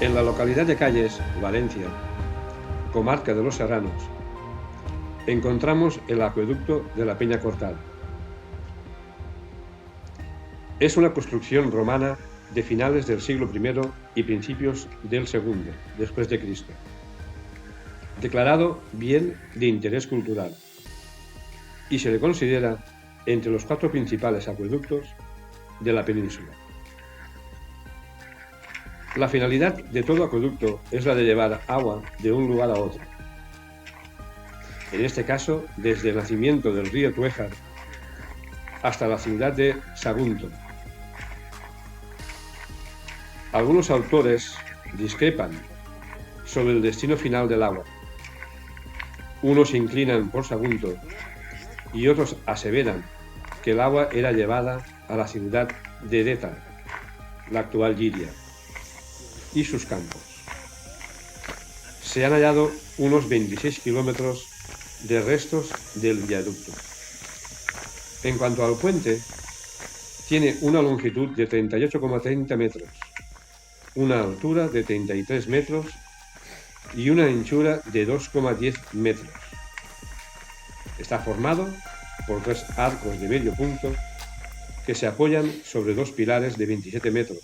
En la localidad de Calles, Valencia, comarca de los Serranos, encontramos el acueducto de la Peña Cortada. Es una construcción romana de finales del siglo I y principios del II después de Cristo, declarado bien de interés cultural, y se le considera entre los 4 principales acueductos de la península. La finalidad de todo acueducto es la de llevar agua de un lugar a otro. En este caso, desde el nacimiento del río Tuéjar hasta la ciudad de Sagunto. Algunos autores discrepan sobre el destino final del agua. Unos se inclinan por Sagunto y otros aseveran que el agua era llevada a la ciudad de Edeta, la actual Lliria, y sus campos. Se han hallado unos 26 kilómetros de restos del viaducto. En cuanto al puente, tiene una longitud de 38,30 metros, una altura de 33 metros y una anchura de 2,10 metros. Está formado por 3 arcos de medio punto que se apoyan sobre 2 pilares de 27 metros,